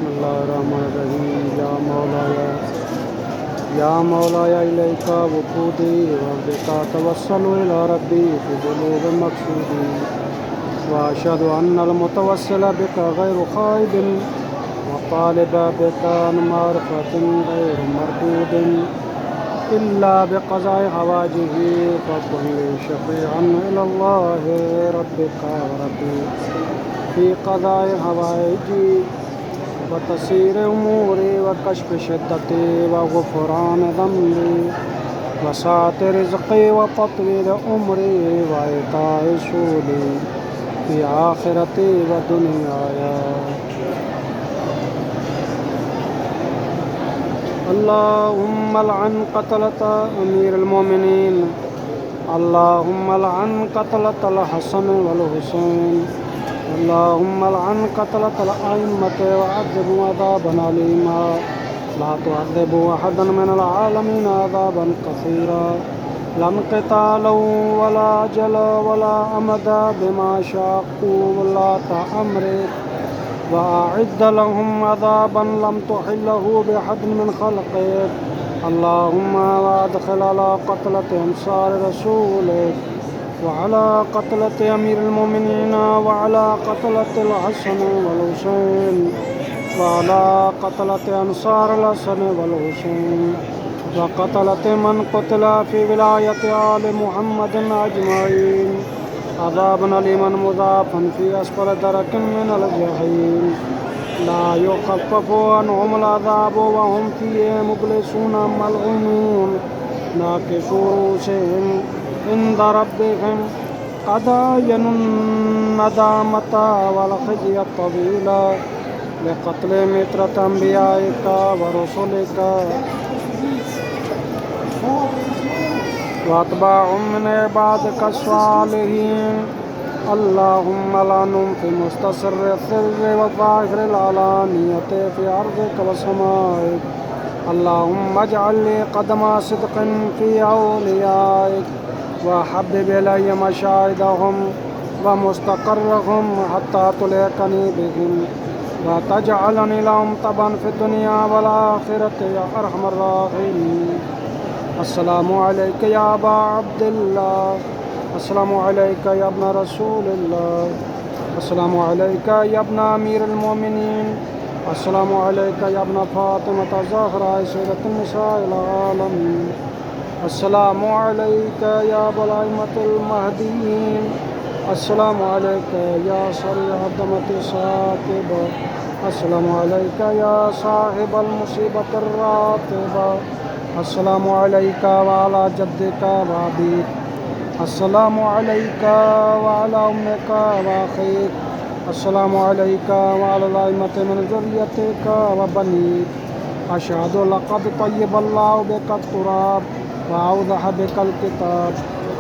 बिस्मिल्लाहिर्रहमानिर्रहीम। या मौलाया इलैका वक़ूदी व बिका तवस्सलु इला रब्बी फ़ी ज़ुनूब मक़सूदी व अशहदु अन्नल मुतवस्सिल बिका गैरु ख़ाइबिन व तालिब बिका अन मारिफ़तिन गैरु मरदूदिन इल्ला बिक़ज़ाइ हवाइजिही फ़कुन ली शफ़ीअन इलल्लाहि रब्बिका व रब्बी फ़ी क़ज़ाइ हवाइजी व तसीर उमूरी व कश्फ़ शिद्दती व ग़ुफ़रान ज़ंबी व सात रिज़्क़ी व तत्वील उमरी व इताए सूली फ़ी आख़िरती व दुनियाया। अल्लाहुम्मा लअन क़तलत अमीरुल मोमिनीन, अल्लाहुम्मा लअन क़तलतल हसन वल हुसैन, अल्लाहुम्मा लअन क़तलतल अइम्मत वअज़िबहु अज़ाबन अलीमा ला तुअज़्ज़िब अहदन मिनल आलमीन अज़ाबन कसीरा ला क़ितालन वला अजला वला अमदा बिमा शाक़ू वलात अमरिक वअअद्द लहुम अज़ाबन लम तुहिल्लहु बिअहदिन मिन ख़ल्क़िक। अल्लाहुम्मा वअदख़िल अला क़तलति अंसार रसूलिक वअला क़तलति अमीरुल मोमिनीन वअला क़तलतिल हसन वल हुसैन वअला क़तलति अंसारिल हसन वल हुसैन व क़तलति मन क़ुतिला फ़ी विलायति आलि मुहम्मदिन अजमईन अज़ाबन अलीमन मुज़ाफ़न फ़ी अस्फ़ल दरकिन मिनल जहीम ला युख़फ़फ़ु अन्हुमुल अज़ाब व हुम फ़ीहि मुब्लिसून मलऊनून नाकिसू रूसिहिम इंद रब्बिहिम क़द अय्यनुन नदामता वल ख़िज़्य तवीला लिक़त्लि मित्रति अंबियाइका व रुसुलिका व अत्बाअहुम मिन इबादिका अस्सालिहीन। अल्लाहुम्मा लअनहुम फ़ी मुस्तक़र्रि सिर्रि व ज़ाहिरिल अलानियति फ़ी अर्ज़िका व समाइक। अल्लाहुम्मा इजअल ली क़दमा सिद्क़िन फ़ी औलियाइक व हब्बिब इलय्या मशाहिदहुम व मुस्तक़र्रहुम हत्ता तुल्हिक़नी बिहिम व तजअलनी लहुम तबअन फ़िद दुनिया वल आख़िरति या अरहमर राहिमीन। अस्सलामु अलैका या अबा अब्दिल्लाह, अस्सलामु अलैका या इब्न रसूलिल्लाह, अस्सलामु अलैका या इब्न अमीरुल मोमिनीन, अस्सलामु अलैका या इब्न फ़ातिमत ज़हरा सय्यदतुन निसाइल आलमीन, अस्सलामु अलैका या अबल अइम्मतिल महदीयीन, अस्सलामु अलैका या सरीअतमति साकिब, अस्सलामु अलैका या साहिबल मुसीबतिर रातिबा, अस्सलामु अलैका व अला जद्दिका व अबीक, अस्सलामु अलैका व अला उम्मिका व अख़ीक, अस्सलामु अलैका व अलल अइम्मति मिन ज़ुर्रिय्यतिका व बनीक। अशहदु लक़द तय्यबल्लाहु बिका तुराब व अवदह बिकल किताब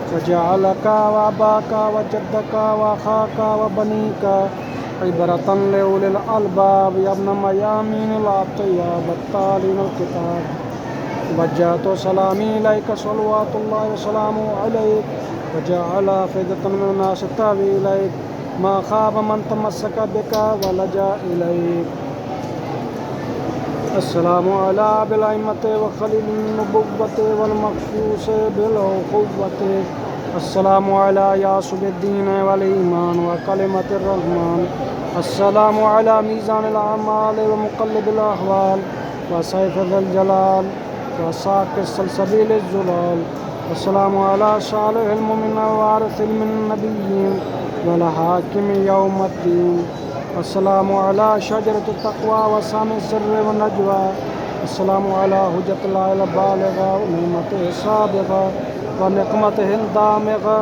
व जअलका व अबाका व जद्दका व अख़ाका व बनीका इबरतन लिउलिल अलबाब या इब्न मयामीनिल अतियाब अत्तालिनल किताब। वज्जहतु सलामी इलैका सलवातुल्लाहि व सलामुहु अलैक व जअल अफ़इदतन मिनन नास तहवी इलैक मा ख़ाब मन तमस्सक बिका व लजा इलैक। अस्सलामु अला अबिल अइम्मति व ख़लीलिन नबुव्वति वल मख़सूस बिल उख़ुव्वति, अस्सलामु अला यासुबिद्दीन वल ईमान व कलिमतिर रहमान, अस्सलामु अला मीज़ानिल अअमाल व मुक़ल्लिबिल अहवाल व सैफ़िज़िल जलाल व साक़िस सलसबीलिज़ ज़ुलाल, अस्सलामु अला सालिहिल मुमिनीन वारिसिल नबिय्यीन वल हाकिमि यौमिद्दीन, अस्सलामु अला शजरतित तक़वा व सामी सिर्रि व नजवा, अस्सलामु अला हुज्जतिल्लाहिल बालिग़ा व निअमतिहिस साबिग़ा व निक़मतिहिल दामिग़ा,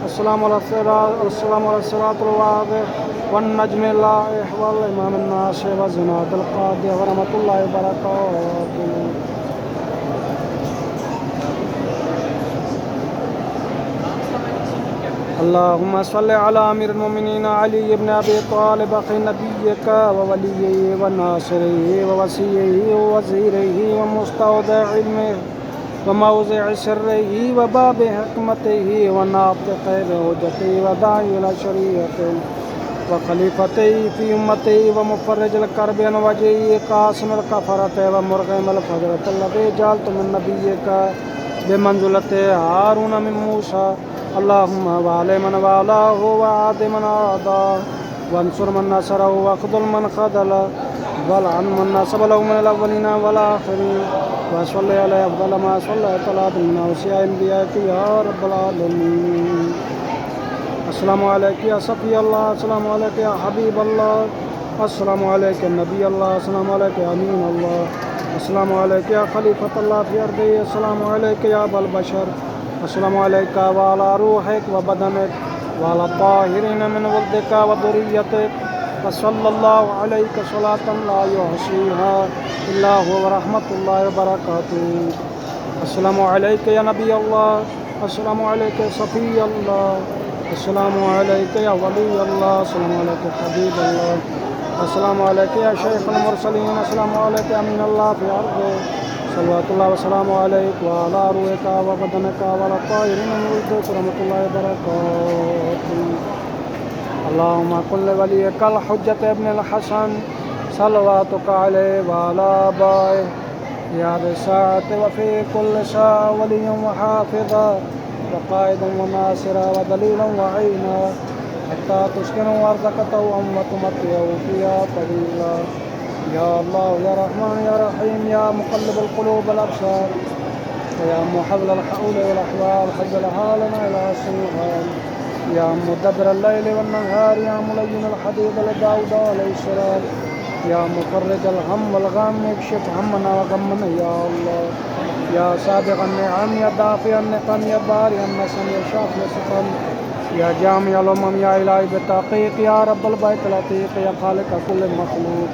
अस्सलामु अला सिरातिल वाज़िह वन नज्मिल लाइह वल इमामिन नासिह व ज़िनातिल क़ादिह व रहमतुल्लाहि व बरकातुहू। अल्लाहुम्मा सल्लि अला अमीरिल मोमिनीन अली इब्न अबी तालिब अख़ी नबिय्यिका व वलिय्यिही व नासिरिही व वसीय्यिही व वज़ीरिही व मुस्तौदिअ इल्मिही व मौज़िअ सिर्रिही व बाबि हिकमतिही व नातिक़ि बिहुज्जतिही व दाई इला शरीअतिही व खलीफतई फ़ी उम्मती व मुफ़र्रिजुल कर्ब अन वजही क़ासिमुल कफ़रत व मुरग़िमुल फ़जरत लज़ी जअलतु मिन नबिय्यिका बिमंज़िलत हारून मिन मूसा अल्लाहुम्मा वाले मन वालाहु व आदि मन आदाहु वंसुर मन नसरहु वख़्ज़ुल मन ख़ज़लहु वलअन मन नसबहु मिनल अव्वलीना वल आख़िरीन व सल्लि अलैहि अफ़ज़ल मा सल्लैता अला अबीना व अंबियाका या रब्बल आलमीन। अस्सलामु अलैका या सफ़ी अल्लाह, अस्सलामु अलैका या हबीब अल्लाह, अस्सलामु अलैका या नबी अल्लाह, अस्सलामु अलैका या अमीन अल्लाह, अस्सलामु अलैका या खलीफत अल्लाह फ़ी अर्ज़िही, अस्सलामु अलैका या अबल बशर, अस्सलामु अलैका व अला रूहिक व बदनिक व अला ताहिरीन मिन वल्दिका व ज़ुर्रिय्यतिक व सल्लल्लाहु अलैका सलातन ला युहसीहा इल्ला हुवा व रहमतुल्लाहि व बरकातुहू। अस्सलामु अलैका या नबी अल्लाह, अस्सलामु अलैका या सफ़ी अल्लाह, अस्सलामु अलैका या वली अल्लाह, अस्सलामु अलैका या हबीब अल्लाह, अस्सलामु अलैका या शैख़ुल मुरसलीन, अस्सलामु अलैका या अमीन अल्लाह फ़ी अर्ज़िही, सल्लल्लाहु व सल्लम अलैका व अला रूहिका व बदनिका व अला ताहिरीन मिन वल्दिक व रहमतुल्लाहि व बरकातुहू। अल्लाहुम्मा कुल्लि वलिय्यिकल हुज्जत इब्नुल हसन सल्लवातुका अलैहि व अला आबाइहि या बिस्साअति व फ़ी कुल्लि साअ वलिय्यन व हाफ़िज़ा व क़ाइदन व नासिरा व दलीलन व अईना हत्ता तुस्किनहु अर्ज़क़तहु व तुमत्तिअहु फ़ीहा तवीला। या अल्लाह या रहमान या रहीम या मुक़ल्लिबल क़ुलूब वल अबसार या मुहव्विलल हौल वल अहवाल हव्विल हालना इला अहसनिल हाल या मुदब्बिरल लैलि वन नहार या मुलय्यिनल हदीद लिदाऊद अलैहिस्सलाम या मुफ़र्रिजल हम वल ग़म इक्शिफ हम्मना व ग़म्मना या अल्लाह या साबिग़न निअम या दाफ़िअन निक़म या बारिअन नस्म या शाफ़िअ सिक़म या जामिअल उमम या इलाही बितहक़ीक़ या रब्बल बैतिल अतीक़ या ख़ालिक़ कुल्लि मख़लूक़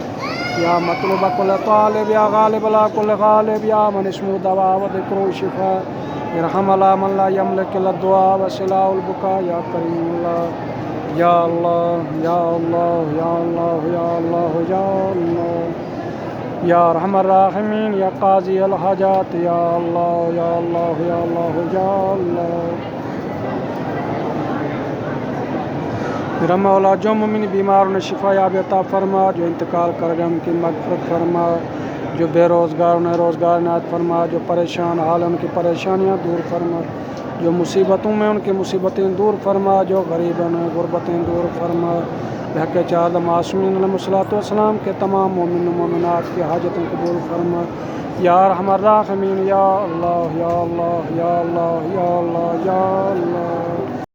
या मतलूब कुल्लि तालिब या ग़ालिब अला कुल्लि ग़ालिब या मन इस्मुहु दवा व ज़िक्रुहु शिफ़ा इरहम अला मन ला यमलिकु इल्ला दुआ व सिलाहुल बुका या करीम अल्लाह या अल्लाह या अल्लाह या अल्लाह या अल्लाह या अल्लाह या रहमान राहिमीन या क़ाज़ी अल हाजात या अल्लाह या अल्लाह या अल्लाह या अल्लाह। मेरा मौला जो मुमिन बीमारों ने शिफा याब अता फरमा, जो इंतकाल कर गए उनकी मग़फ़िरत फरमा, जो बेरोज़गार उन्हें रोज़गार इनायत फरमा, जो परेशान हाल है उनकी परेशानियाँ दूर फरमा, जो मुसीबतों में उनकी मुसीबतें दूर फरमा, जो गरीब हैं उन्हें गुरबतें दूर फरमा। हक़ चाद मासूमीन अलैहिस्सलातु वस्सलाम के तमाम मोमिन मोमिनात की हाजतें कबूल फरमा या रहमान राहिमीन या अल्लाह या अल्लाह या अल्लाह या अल्लाह या अल्लाह।